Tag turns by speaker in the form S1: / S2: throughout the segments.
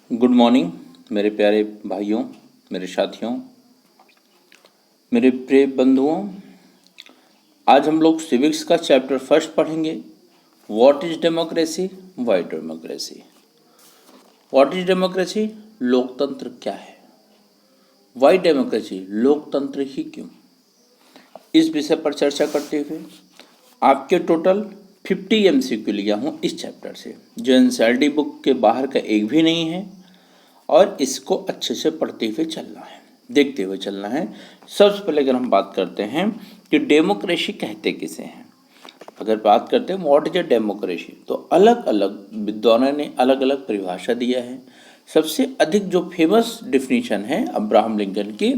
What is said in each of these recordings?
S1: Good morning मेरे प्यारे भाइयों, मेरे साथियों, मेरे प्रिय बंधुओं। आज हम लोग सिविक्स का चैप्टर फर्स्ट पढ़ेंगे। What is democracy, why democracy. What is democracy, लोकतंत्र क्या है। व्हाई डेमोक्रेसी, लोकतंत्र ही क्यों। इस विषय पर चर्चा करते हुए आपके टोटल 50 MCQ लिया हूँ इस चैप्टर से, जो एनसीईआरटी बुक के बाहर का एक भी नहीं है, और इसको अच्छे से पढ़ते हुए चलना है, देखते हुए चलना है। सबसे पहले अगर हम बात करते हैं कि डेमोक्रेसी कहते किसे हैं, अगर बात करते हैं व्हाट इज अ डेमोक्रेसी, तो अलग अलग विद्वानों ने अलग अलग परिभाषा दिया है। सबसे अधिक जो फेमस डिफिनीशन है अब्राहम लिंकन की,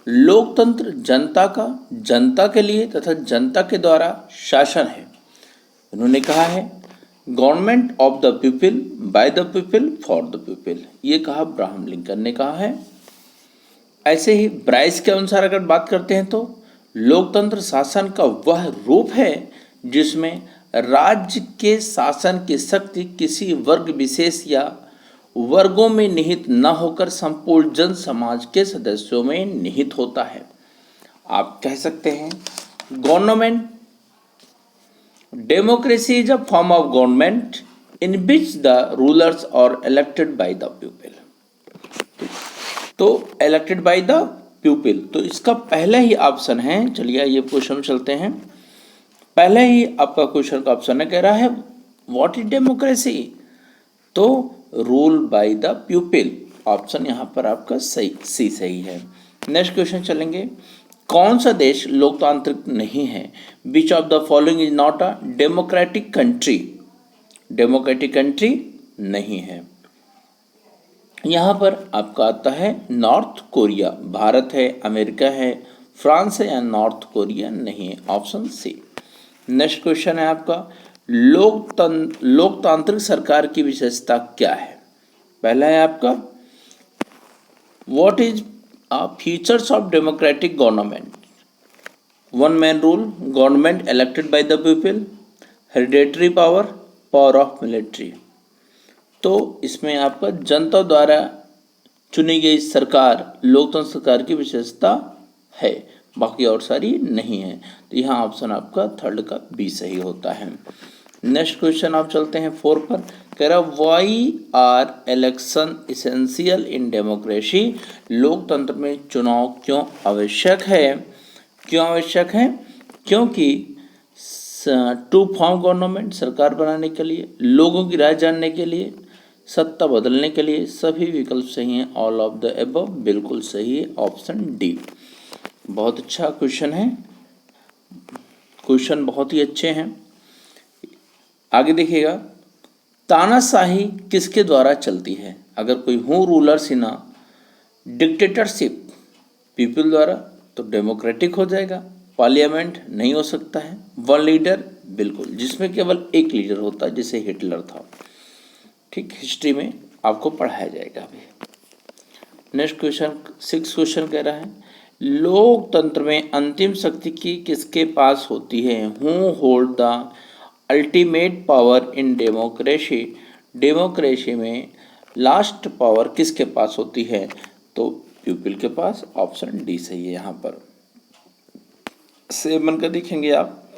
S1: लोकतंत्र जनता का, जनता के लिए तथा जनता के द्वारा शासन है। उन्होंने कहा है government of the people, bye the people, for the people. ये कहा अब्राहम लिंकन ने कहा है। ऐसे ही ब्राइस के अनुसार अगर बात करते हैं तो लोकतंत्र शासन का वह रूप है जिसमें राज्य के शासन की शक्ति किसी वर्ग विशेष या वर्गों में निहित न होकर संपूर्ण जन समाज के सदस्यों में निहित होता है। आप कह सकते हैं government democracy is a form of government in which the rulers are elected by the people. तो इलेक्टेड बाय द पीपल, तो इसका पहला ही ऑप्शन है। चलिए ये क्वेश्चन चलते हैं। पहले ही आपका क्वेश्चन का ऑप्शन है, कह रहा है व्हाट इज डेमोक्रेसी, तो rule by the people. Option यहाँ पर आपका सी सही है। नेक्स्ट क्वेश्चन चलेंगे, कौन सा देश लोकतांत्रिक नहीं है। Which of the following is not a democratic country. Democratic country नहीं है। यहाँ पर आपका आता है नॉर्थ कोरिया। भारत है, अमेरिका है, फ्रांस है या नॉर्थ कोरिया नहीं है। Option C. नेक्स्ट क्वेश्चन है आपका, लोकतांत्रिक सरकार की विशेषता क्या है। पहला है आपका what is features of democratic government. One man rule, government elected by the people, hereditary power, power of military. तो इसमें आपका जनता द्वारा चुनी गई सरकार, लोकतंत्र सरकार की विशेषता है, बाकी और सारी नहीं है। तो यहाँ ऑप्शन आपका थर्ड का बी सही होता है। नेक्स्ट क्वेश्चन आप चलते हैं 4 पर, कह रहा why are election essential in democracy. लोकतंत्र में चुनाव क्यों आवश्यक है। क्यों आवश्यक है, क्योंकि टू फॉर्म गवर्नमेंट, सरकार बनाने के लिए, लोगों की राय जानने के लिए, सत्ता बदलने के लिए। सभी विकल्प सही हैं, ऑल ऑफ द अबव बिल्कुल सही है, ऑप्शन डी। बहुत अच्छा क्वेश्चन है, क्वेश्चन बहुत ही अच्छे हैं। आगे देखिएगा, तानाशाही किसके द्वारा चलती है। अगर कोई हो रूलर्स इन डिक्टेटरशिप, पीपल द्वारा, तो डेमोक्रेटिक हो जाएगा। पार्लियामेंट नहीं हो सकता है। वन लीडर, बिल्कुल, जिसमें केवल एक लीडर होता है, जैसे हिटलर था। ठीक, हिस्ट्री में आपको पढ़ाया जाएगा अभी। नेक्स्ट क्वेश्चन 6 क्वेश्चन कह रहा है लोकतंत्र में अंतिम शक्ति की किसके पास होती है। Who hold the ultimate power in democracy. Democracy में लास्ट पावर किसके पास होती है, तो पीपल के पास। ऑप्शन डी सही है। यहाँ पर से बनकर देखेंगे आप,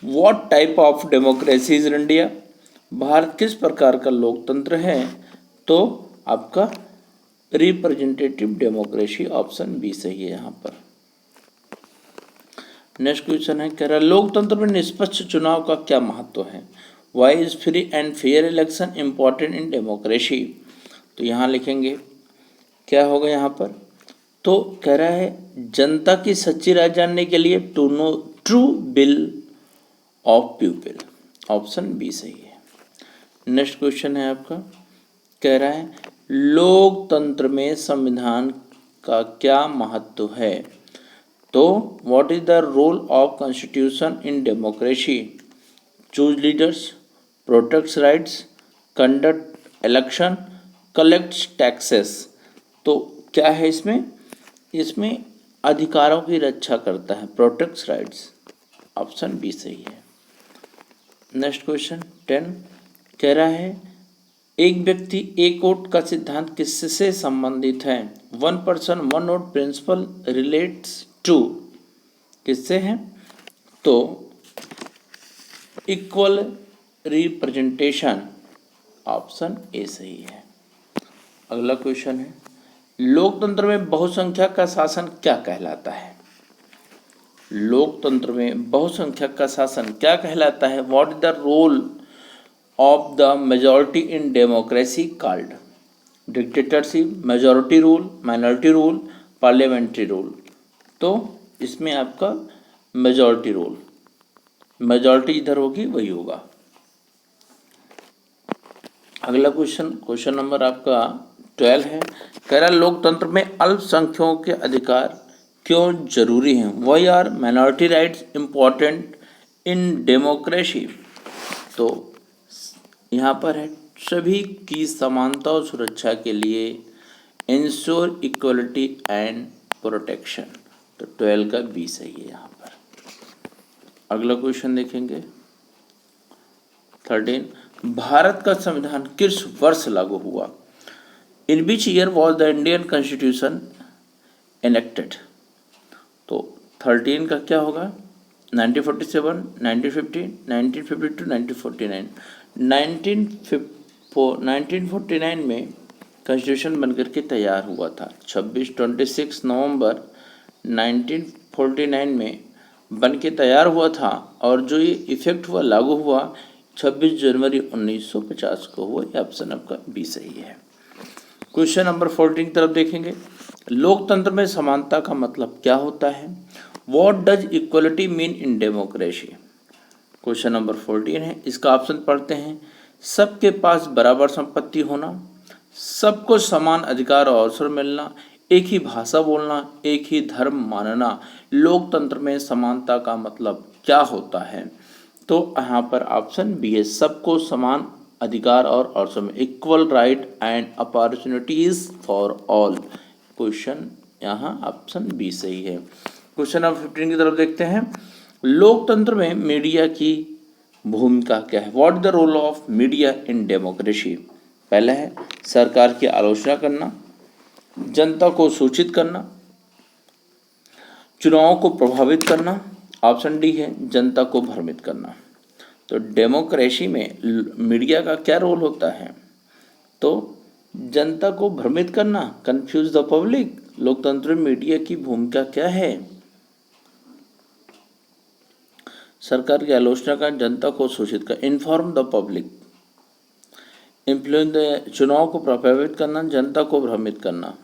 S1: what type of democracy is India. Bharat किस प्रकार का लोकतंत्र है, तो आपका रिप्रेजेंटेटिव डेमोक्रेसी, ऑप्शन बी सही है यहाँ पर। नेक्स्ट क्वेश्चन है, कह रहा लोकतंत्र में निष्पक्ष चुनाव का क्या महत्व है। Why is free and fair election important in democracy. तो यहाँ लिखेंगे क्या होगा यहाँ पर, तो कह रहा है जनता की सच्ची राय जानने के लिए to know true will of people. Option b सही है। नेक्स्ट क्वेश्चन है आपका, कह रहा है लोकतंत्र में संविधान का क्या महत्व है, तो what is the role of constitution in democracy. Choose leaders, protects rights, conduct election, collects taxes. तो क्या है इसमें, इसमें अधिकारों की रक्षा करता है, प्रोटेक्ट्स राइट्स। ऑप्शन बी सही है। नेक्स्ट क्वेश्चन 10 कह रहा है एक व्यक्ति एक वोट का सिद्धांत किससे संबंधित है? 1 person 1 vote principle relates to किससे है? तो इक्वल रिप्रेजेंटेशन, ऑप्शन ए सही है। अगला क्वेश्चन है, लोकतंत्र में बहुसंख्यक का शासन क्या कहलाता है? लोकतंत्र में बहुसंख्यक का शासन क्या कहलाता है? What is the role of the majority in democracy called? Dictatorship, majority rule, minority rule, parliamentary rule. तो इसमें आपका मेजॉरिटी रूल, मेजॉरिटी इधर होगी वही होगा। अगला क्वेश्चन नंबर आपका 12 है, कह रहा लोकतंत्र में अल्पसंख्यकों के अधिकार क्यों जरूरी हैं? Why are minority rights important in democracy? तो यहाँ पर है सभी की समानता और सुरक्षा के लिए, इंश्योर इक्वलिटी एंड प्रोटेक्शन। तो 12 का बी सही है यहाँ पर। अगला क्वेश्चन देखेंगे 13, भारत का संविधान किस वर्ष लागू हुआ? In which year was the Indian constitution enacted? तो 13 का क्या होगा? 1947, 1950, 1952, 1949। 1949 में कॉन्स्टिट्यूशन बनकर के तैयार हुआ था। 26 नवंबर 1949 में बन के तैयार हुआ था और जो ये इफेक्ट हुआ, लागू हुआ 26 जनवरी 1950 को हुआ। ये ऑप्शन आपका बी सही है। क्वेश्चन नंबर 14 की तरफ देखेंगे, लोकतंत्र में समानता का मतलब क्या होता है? What does equality mean in democracy? Question number 14 है, इसका ऑप्शन पढ़ते हैं। सबके पास बराबर संपत्ति होना, सबको समान अधिकार और अवसर मिलना, एक ही भाषा बोलना, एक ही धर्म मानना। लोकतंत्र में समानता का मतलब क्या होता है? तो यहाँ पर ऑप्शन बी है, सबको समान अधिकार और अवसर में, equal right and opportunities for all. Question यहाँ ऑप्शन बी सही है। क्वेश्चन नंबर 15 की तरफ देखते हैं, लोकतंत्र में मीडिया की भूमिका क्या है? What the role of media in democracy? पहला है सरकार की आलोचना करना, जनता को सूचित करना, चुनावों को प्रभावित करना। ऑप्शन डी है जनता को भ्रमित करना। तो डेमोक्रेसी में मीडिया का क्या रोल होता है? तो जनता को भ्रमित करना, कंफ्यूज द पब्लिक। लोकतंत्र में मीडिया की भूमिका क्या है? सरकार की आलोचना का, जनता को सूचित कर, inform the public, influence the, चुनाव को प्रभावित करना, जनता को भ्रमित करना।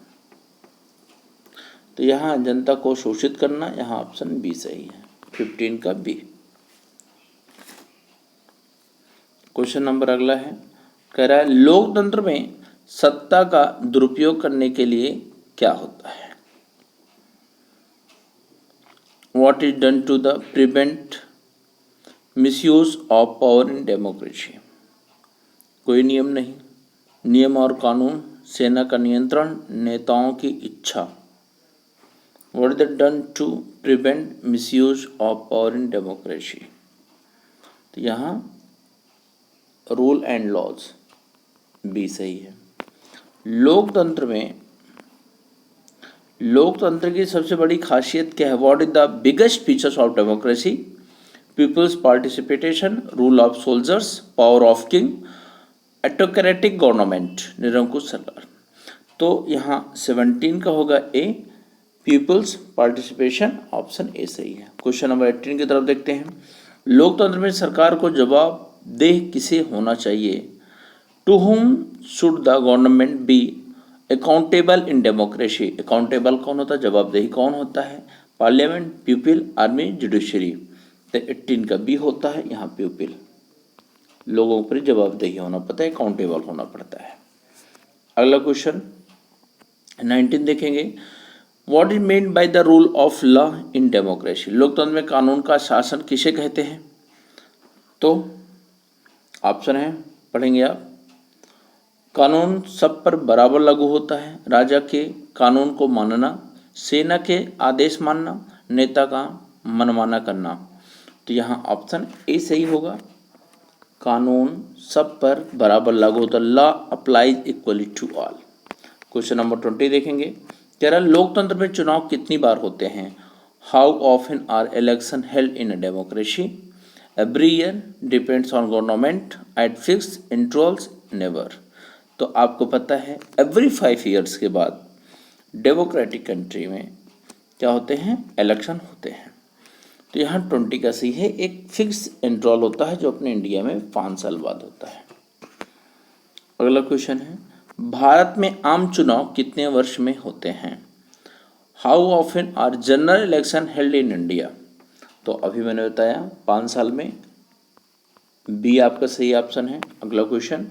S1: तो यहाँ जनता को शोषित करना, यहाँ ऑप्शन बी सही है, 15 का बी। क्वेश्चन नंबर अगला है, कह रहा है लोकतंत्र में सत्ता का दुरुपयोग करने के लिए क्या होता है? What is done to the prevent misuse of power in democracy? कोई नियम नहीं, नियम और कानून, सेना का नियंत्रण, नेताओं की इच्छा। What is done to prevent misuse of power in democracy? तो यहाँ रूल एंड लॉज, बी सही है। लोकतंत्र की सबसे बड़ी खासियत क्या है? What is the biggest features of democracy? Peoples participation, rule of soldiers, power of king, autocratic government, निरंकुश सरकार। तो यहाँ 17 का होगा ए, पीपल्स पार्टिसिपेशन, ऑप्शन ए सही है। क्वेश्चन नंबर 18 की तरफ देखते हैं, लोकतंत्र में सरकार को जवाबदेह किसे होना चाहिए? To whom should the government be accountable in democracy? Accountable कौन होता है, जवाबदेही कौन होता है? Parliament, people, army, judiciary. तो 18 का बी होता है यहाँ पीपल, लोगों पर जवाबदेही होना पड़ता है, अकाउंटेबल होना पड़ता है। अगला क्वेश्चन 19 देखेंगे, what is mean by the rule of law in democracy? लोकतंत्र में कानून का शासन किसे कहते हैं? तो ऑप्शन है, पढ़ेंगे आप, कानून सब पर बराबर लागू होता है, राजा के कानून को मानना, सेना के आदेश मानना, नेता का मनमाना करना। तो यहाँ ऑप्शन ए सही होगा। कानून सब पर बराबर लागू होता है, law applies equally to all. Question number 20 देखेंगे, कह रहा है लोकतंत्र में चुनाव कितनी बार होते हैं? How often are election held in a democracy? Every year, depends on government, at fix intervals, never. तो आपको पता है एवरी 5 ईयर्स के बाद डेमोक्रेटिक कंट्री में क्या होते हैं? इलेक्शन होते हैं। तो यहाँ 20 का सही है, एक फिक्स इंटरवल होता है जो अपने इंडिया में 5 साल बाद होता है। अगला क्वेश्चन है, भारत में आम चुनाव कितने वर्ष में होते हैं? How often are general election held in India? तो अभी मैंने बताया 5 साल में, बी आपका सही ऑप्शन है। अगला क्वेश्चन,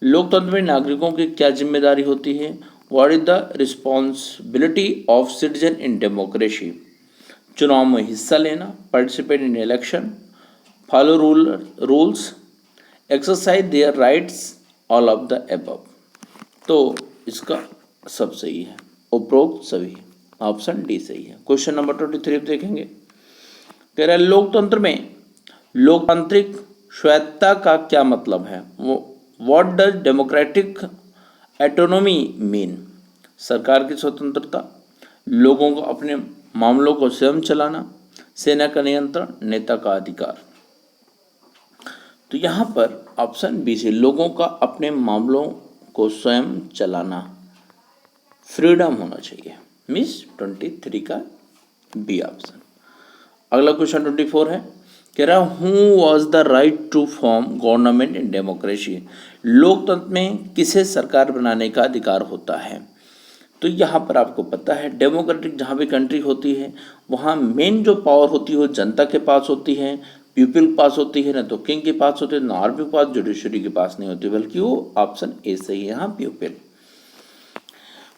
S1: लोकतंत्र में नागरिकों की क्या जिम्मेदारी होती है? What is the responsibility of citizen in democracy? चुनाव में हिस्सा लेना, participate in election, follow rules, exercise their rights, all of the above. तो इसका सब सही है, उपरोक्त सभी, ऑप्शन डी सही है। क्वेश्चन नंबर 23 देखेंगे, कह रहा है लोकतंत्र में लोकतांत्रिक स्वायत्तता का क्या मतलब है? What does democratic autonomy mean? सरकार की स्वतंत्रता, लोगों को अपने मामलों को स्वयं चलाना, सेना का नियंत्रण, नेता का अधिकार। तो यहाँ पर ऑप्शन बी से लोगों का अपने मामलों को स्वयं चलाना, फ्रीडम होना चाहिए, मिस 23 का बी ऑप्शन। अगला क्वेश्चन 24 है, कह रहा who was the right to form government in democracy? लोकतंत्र में किसे सरकार बनाने का अधिकार होता है? तो यहाँ पर आपको पता है डेमोक्रेटिक जहाँ भी कंट्री होती है वहाँ मेन जो पावर होती है वो जनता के पास होती है, पीपल के पास होती है, ना तो किंग के पास होती है, ना आर्मी के पास, जुडिशरी के पास नहीं होती, बल्कि वो ऑप्शन ए सही है यहाँ, पीपल।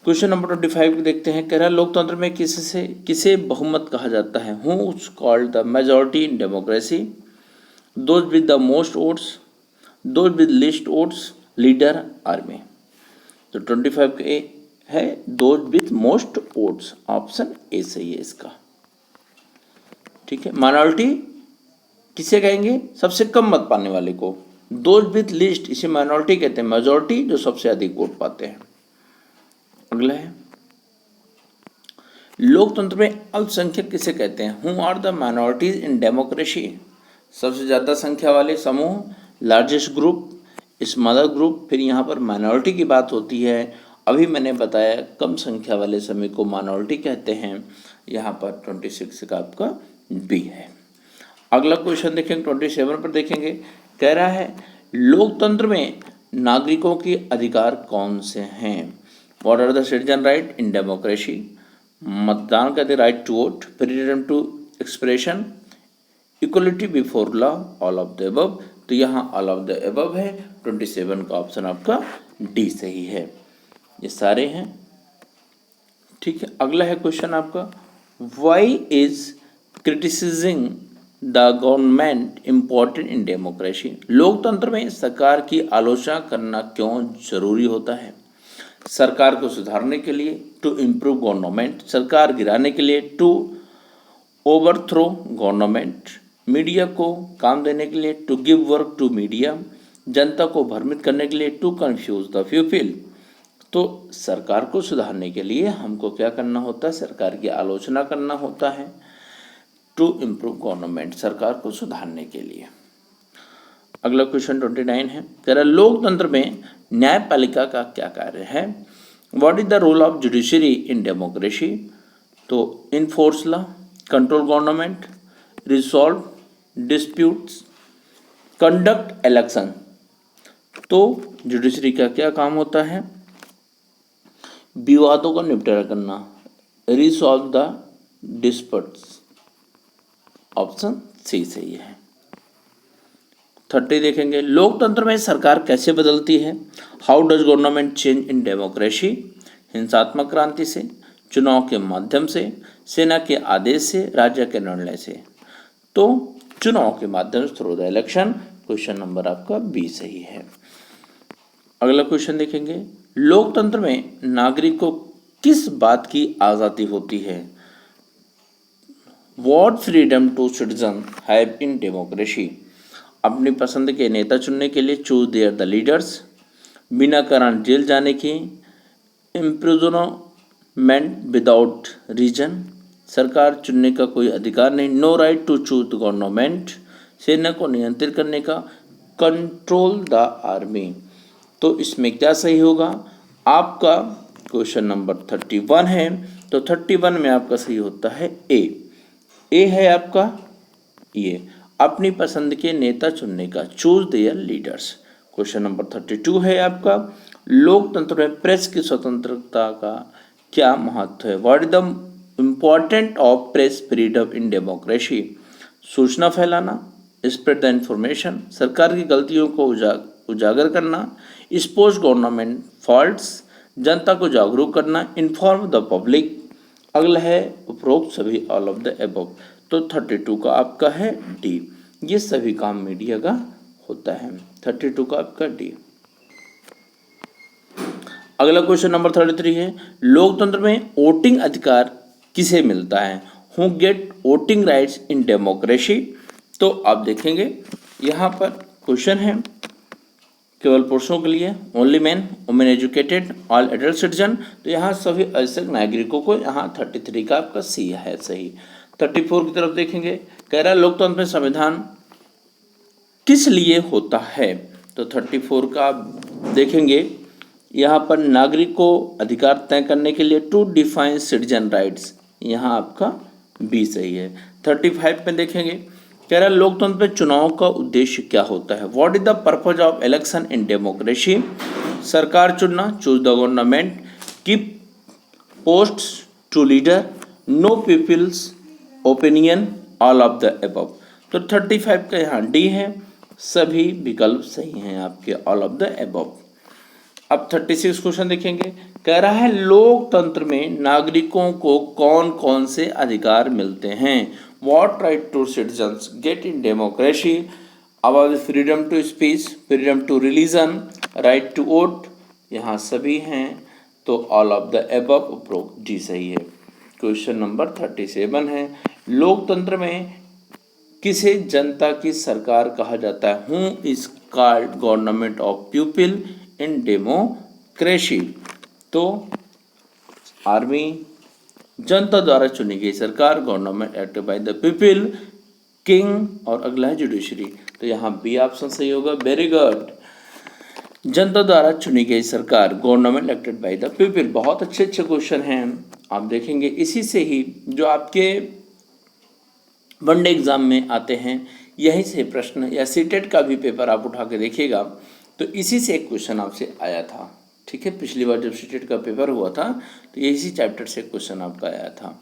S1: क्वेश्चन नंबर 25 को देखते हैं, कह रहा है लोकतंत्र में किसे बहुमत कहा जाता है? Who is called the majority in democracy? Those with the most votes, those with list votes, leader, army. तो 25 का ए है those with most votes, option A सही है इसका। ठीक है, माइनॉरिटी किसे कहेंगे? सबसे कम मत पाने वाले को। दोज विद लिस्ट इसे माइनॉरिटी कहते हैं, मेजॉरिटी जो सबसे अधिक वोट पाते हैं। अगला है, लोकतंत्र में अल्पसंख्यक किसे कहते हैं? Who are the minorities in democracy? सबसे ज़्यादा संख्या वाले समूह, लार्जेस्ट ग्रुप, स्मॉलर ग्रुप, फिर यहाँ पर माइनॉरिटी की बात होती है। अभी मैंने बताया कम संख्या वाले समूह को माइनॉरिटी कहते हैं। यहाँ पर 26 का आपका बी है। अगला क्वेश्चन देखेंगे 27 पर देखेंगे, कह रहा है लोकतंत्र में नागरिकों के अधिकार कौन से हैं? What are the citizen right in democracy? मतदान का right to vote, freedom to expression, equality before law, all of the above. तो यहाँ ऑल ऑफ द अबव है, 27 का ऑप्शन आपका डी सही है। ये सारे हैं, ठीक है। अगला है क्वेश्चन आपका, why is criticising the government important in democracy? लोकतंत्र में सरकार की आलोचना करना क्यों जरूरी होता है? सरकार को सुधारने के लिए, टू इम्प्रूव गवर्नमेंट, सरकार गिराने के लिए, टू ओवरथ्रो गवर्नमेंट, मीडिया को काम देने के लिए, to give work to media, जनता को भ्रमित करने के लिए, टू कंफ्यूज द पीपल। तो सरकार को सुधारने के लिए हमको क्या करना होता है? सरकार की आलोचना करना होता है। टू इम्प्रूव गवर्नमेंट, सरकार को सुधारने के लिए। अगला क्वेश्चन 29 है, कह रहा लोकतंत्र में न्यायपालिका का क्या कार्य है? What is the role of judiciary in democracy? तो enforce law, control government, resolve disputes, conduct election. तो जुडिशरी का क्या काम होता है? विवादों का निपटारा करना, resolve the disputes, option C सही है। 30 देखेंगे, लोकतंत्र में सरकार कैसे बदलती है? How does government change in democracy? हिंसात्मक क्रांति से, चुनाव के माध्यम से, सेना के आदेश से, राज्य के निर्णय से। तो चुनाव के माध्यम से, through the election. Question number आपका बी सही है। अगला क्वेश्चन देखेंगे, लोकतंत्र में नागरिक को किस बात की आज़ादी होती है? What freedom to citizen have in democracy? अपनी पसंद के नेता चुनने के लिए चूज देयर द लीडर्स, बिना कारण जेल जाने की, इम्प्रिजनमेंट विदाउट रीजन, सरकार चुनने का कोई अधिकार नहीं, no right to choose the government, सेना को नियंत्रित करने का, कंट्रोल द आर्मी। तो इसमें क्या सही होगा? आपका क्वेश्चन नंबर 31 है, तो 31 में आपका सही होता है ए है आपका ये, अपनी पसंद के नेता चुनने का, choose there leaders. Question number 32 है आपका, लोकतंत्र में प्रेस की स्वतंत्रता का क्या महत्व है? What is the important of press freedom in democracy? सूचना फैलाना, स्प्रेड द इंफॉर्मेशन, सरकार की गलतियों को उजागर करना, एक्सपोज गवर्नमेंट फॉल्ट्स, जनता को जागरूक करना, इन्फॉर्म द पब्लिक। अगला है उपरोक्त सभी, ऑल ऑफ द अबव। तो 32 का आपका है डी, ये सभी काम मीडिया का होता है। 32 का आपका डी। अगला क्वेश्चन नंबर 33 है, लोकतंत्र में वोटिंग अधिकार किसे मिलता है? Who get voting rights in democracy? तो आप देखेंगे यहाँ पर क्वेश्चन है केवल पुरुषों के लिए, only man, women educated, all adult citizen. तो यहाँ सभी आवश्यक नागरिकों को, यहाँ 33 का आपका सी है सही। 34 की तरफ देखेंगे, कह रहा है लोकतंत्र में संविधान किस लिए होता है? तो 34 का आप देखेंगे यहाँ पर नागरिक को अधिकार तय करने के लिए, टू डिफाइन सिटीजन राइट्स, यहाँ आपका बी सही है। 35 में देखेंगे, कह रहा है लोकतंत्र में चुनाव का उद्देश्य क्या होता है? What is the purpose of election in democracy? सरकार चुनना, choose the government, keep posts to leader, no people's opinion, all of the above. तो 35 का यहाँ डी है, सभी विकल्प सही हैं आपके, ऑल ऑफ द अबव। अब 36 क्वेश्चन देखेंगे, कह रहा है लोकतंत्र में नागरिकों को कौन कौन से अधिकार मिलते हैं? What right to citizens get in democracy? About freedom to speech, freedom to religion, right to vote, यहाँ सभी हैं, तो all of the above उपरोक्त डी सही है। क्वेश्चन नंबर 37 है, लोकतंत्र में किसे जनता की सरकार कहा जाता है? Who is called government of people in democracy? तो आर्मी, जनता द्वारा चुनी गई सरकार, government acted bye the people, king, और अगला है जुडिशरी। तो यहाँ बी ऑप्शन सही होगा, वेरी गुड। जनता द्वारा चुनी गई सरकार, government elected by the people. बहुत अच्छे अच्छे क्वेश्चन हैं, आप देखेंगे इसी से ही जो आपके वनडे एग्जाम में आते हैं, यहीं से प्रश्न, या सीटेट का भी पेपर आप उठा के देखिएगा तो इसी से एक क्वेश्चन आपसे आया था। ठीक है, पिछली बार जब सीटेट का पेपर हुआ था तो इसी चैप्टर से क्वेश्चन आपका आया था।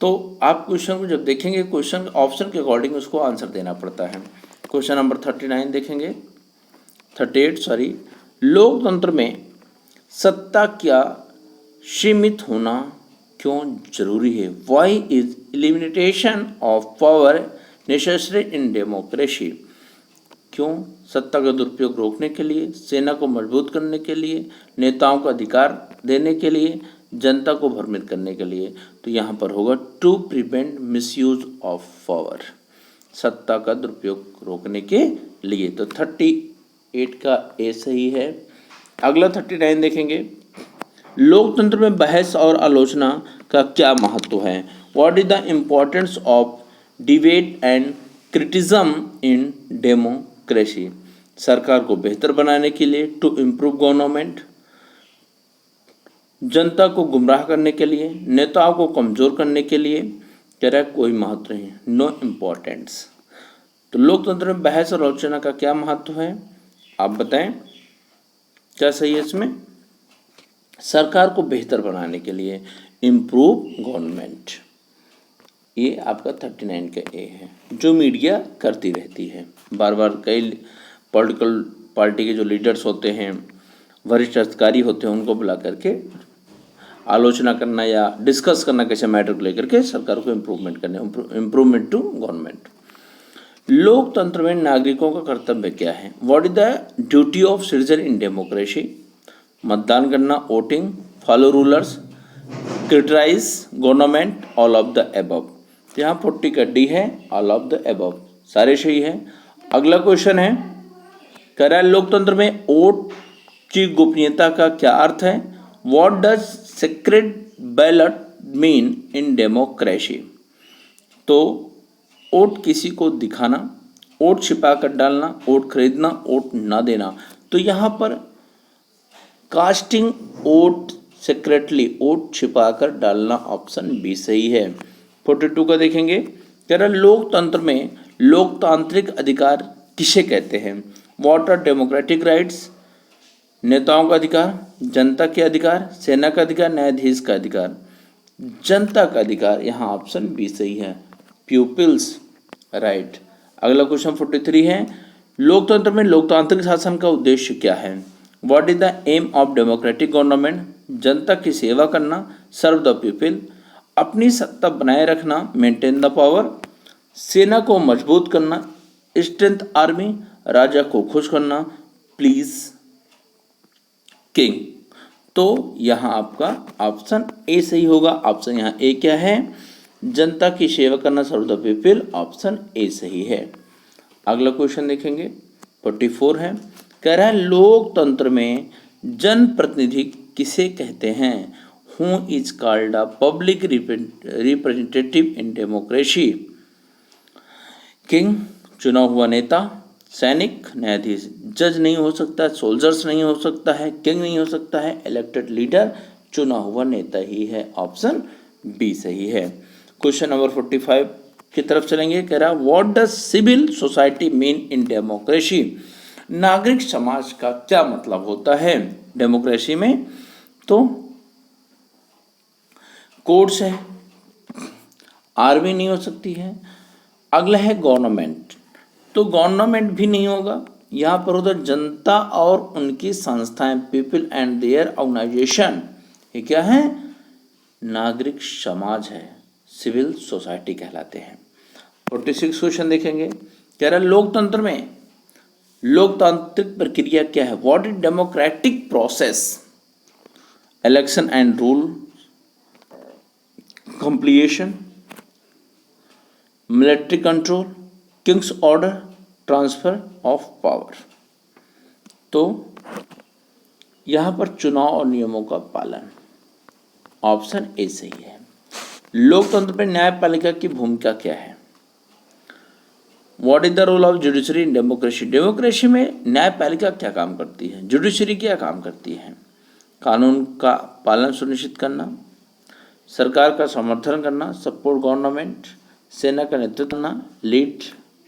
S1: तो आप क्वेश्चन को जब देखेंगे, क्वेश्चन ऑप्शन के अकॉर्डिंग उसको आंसर देना पड़ता है। क्वेश्चन नंबर 39 देखेंगे, 38 सॉरी, लोकतंत्र में सत्ता क्या सीमित होना क्यों जरूरी है? Why is elimination of power necessary in democracy? क्यों? सत्ता का दुरुपयोग रोकने के लिए, सेना को मजबूत करने के लिए, नेताओं को अधिकार देने के लिए, जनता को भ्रमित करने के लिए। तो यहाँ पर होगा to prevent misuse of power, सत्ता का दुरुपयोग रोकने के लिए। तो 38 का ए सही है। अगला 39 देखेंगे, लोकतंत्र में बहस और आलोचना का क्या महत्व है? What is the importance of debate and criticism in democracy? सरकार को बेहतर बनाने के लिए, टू इम्प्रूव गवर्नमेंट, जनता को गुमराह करने के लिए, नेताओं को कमजोर करने के लिए। कह रहा है कोई महत्व नहीं, नो इम्पोर्टेंस। तो लोकतंत्र में बहस और आलोचना का क्या महत्व है, आप बताएं क्या सही है इसमें? सरकार को बेहतर बनाने के लिए, इम्प्रूव गवर्नमेंट। ये आपका 39 का ए है, जो मीडिया करती रहती है बार बार। कई पॉलिटिकल पार्टी के जो लीडर्स होते हैं, वरिष्ठ अधिकारी होते हैं, उनको बुला करके आलोचना करना या डिस्कस करना कैसे मैटर को लेकर के सरकार को इम्प्रूवमेंट करने, इम्प्रूवमेंट टू गवर्नमेंट। लोकतंत्र में नागरिकों का कर्तव्य क्या है? What is the duty of citizen in democracy? मतदान करना, voting, follow rulers, criticise government, all of the above. यहाँ 40 का डी है, ऑल ऑफ द अबव, सारे सही है। अगला क्वेश्चन है, कह रहा है लोकतंत्र में वोट की गोपनीयता का क्या अर्थ है? What does secret ballot mean in democracy? तो वोट किसी को दिखाना, वोट छिपा कर डालना, वोट खरीदना, वोट ना देना। तो यहाँ पर कास्टिंग वोट सीक्रेटली, वोट छिपा कर डालना, ऑप्शन बी सही है। 42 का देखेंगे, कह रहा लोकतंत्र में लोकतांत्रिक अधिकार किसे कहते हैं? What are democratic rights? नेताओं का अधिकार, जनता के अधिकार, सेना का अधिकार, न्यायाधीश का अधिकार। जनता का अधिकार, यहाँ ऑप्शन बी सही है, पीपल्स राइट। अगला क्वेश्चन 43 है, लोकतंत्र में लोकतांत्रिक शासन का उद्देश्य क्या है? What is the aim of democratic government? जनता की सेवा करना, सर्व द पीपल, अपनी सत्ता बनाए रखना, मेंटेन द पावर, सेना को मजबूत करना, स्ट्रेंथ आर्मी, राजा को खुश करना, प्लीज किंग। तो यहाँ आपका ऑप्शन ए सही होगा। ऑप्शन यहाँ ए क्या है? जनता की सेवा करना, serve the people, option A सही है। अगला क्वेश्चन देखेंगे 44 है, कह रहा है लोकतंत्र में जनप्रतिनिधि किसे कहते हैं? Who is called a public representative in democracy? King, चुना हुआ नेता, सैनिक, न्यायाधीश। जज नहीं हो सकता, सोल्जर्स नहीं हो सकता है, किंग नहीं हो सकता है, इलेक्टेड लीडर, चुना हुआ नेता ही है, ऑप्शन बी सही है। क्वेश्चन नंबर 45 की तरफ चलेंगे, कह रहा what does civil society mean in democracy? नागरिक समाज का क्या मतलब होता है डेमोक्रेसी में? तो कोर्ट्स है, आर्मी नहीं हो सकती है। अगला है गवर्नमेंट, तो गवर्नमेंट भी नहीं होगा, यहाँ पर होता जनता और उनकी संस्थाएं, पीपल एंड देयर ऑर्गेनाइजेशन। ये क्या है? नागरिक समाज है, सिविल सोसाइटी कहलाते हैं। 46 क्वेश्चन देखेंगे, कह रहा लोकतंत्र में लोकतांत्रिक प्रक्रिया क्या है? What is democratic process? Election and rule, completion, military control, Kings order, transfer of power. तो यहाँ पर चुनाव और नियमों का पालन, ऑप्शन ए सही है। लोकतंत्र में न्यायपालिका की भूमिका क्या है? What is the role of judiciary in democracy? Democracy में न्यायपालिका क्या काम करती है? जुडिशरी क्या काम करती है? कानून का पालन सुनिश्चित करना, सरकार का समर्थन करना, सपोर्ट गवर्नमेंट, सेना का नेतृत्व करना, लीड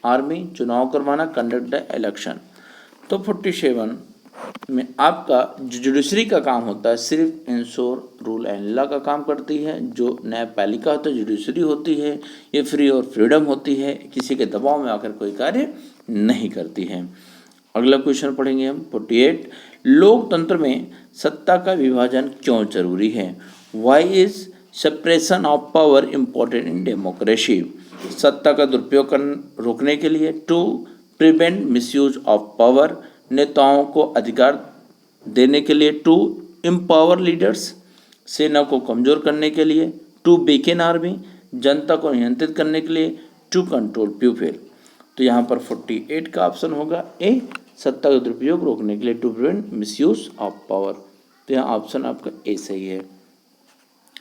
S1: आर्मी, चुनाव करवाना, कंडक्ट द इलेक्शन। तो 47 में आपका जुडिशरी का काम होता है, सिर्फ इंश्योर रूल एंड लॉ का काम करती है। जो न्यायपालिका होता है, जुडिशरी होती है, ये फ्री और फ्रीडम होती है, किसी के दबाव में आकर कोई कार्य नहीं करती है। अगला क्वेश्चन पढ़ेंगे हम 48, लोकतंत्र में सत्ता का विभाजन क्यों जरूरी है? Why is separation of power important in democracy? सत्ता का दुरुपयोग रोकने के लिए, to prevent misuse of power, नेताओं को अधिकार देने के लिए, टू एम्पावर लीडर्स, सेना को कमजोर करने के लिए, टू वीकेन आर्मी, जनता को नियंत्रित करने के लिए, टू कंट्रोल पीपल। तो यहाँ पर 48 का ऑप्शन होगा ए, सत्ता का दुरुपयोग रोकने के लिए, to prevent misuse of power. तो यहाँ ऑप्शन आपका ए सही है।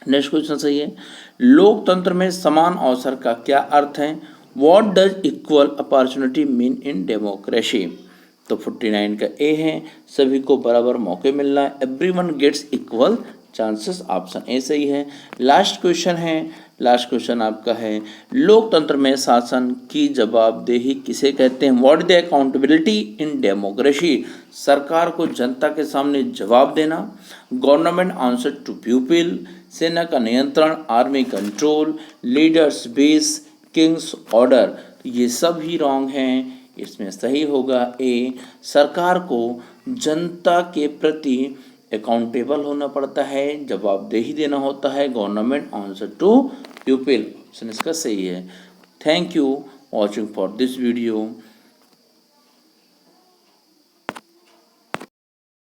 S1: नेक्स्ट क्वेश्चन सही है, लोकतंत्र में समान अवसर का क्या अर्थ है? What does equal opportunity mean in democracy? तो 49 का ए है, सभी को बराबर मौके मिलना है, everyone gets equal chances, option A सही है। लास्ट क्वेश्चन है, लास्ट क्वेश्चन आपका है, लोकतंत्र में शासन की जवाबदेही किसे कहते हैं? What is the accountability in democracy? सरकार को जनता के सामने जवाब देना, गवर्नमेंट आंसर टू पीपल, सेना का नियंत्रण, army control, leaders base, Kings order. ये सब ही रॉन्ग हैं, इसमें सही होगा ए, सरकार को जनता के प्रति अकाउंटेबल होना पड़ता है, जवाबदेही देना होता है, government answer to people, option इसका सही है। Thank you watching for this video.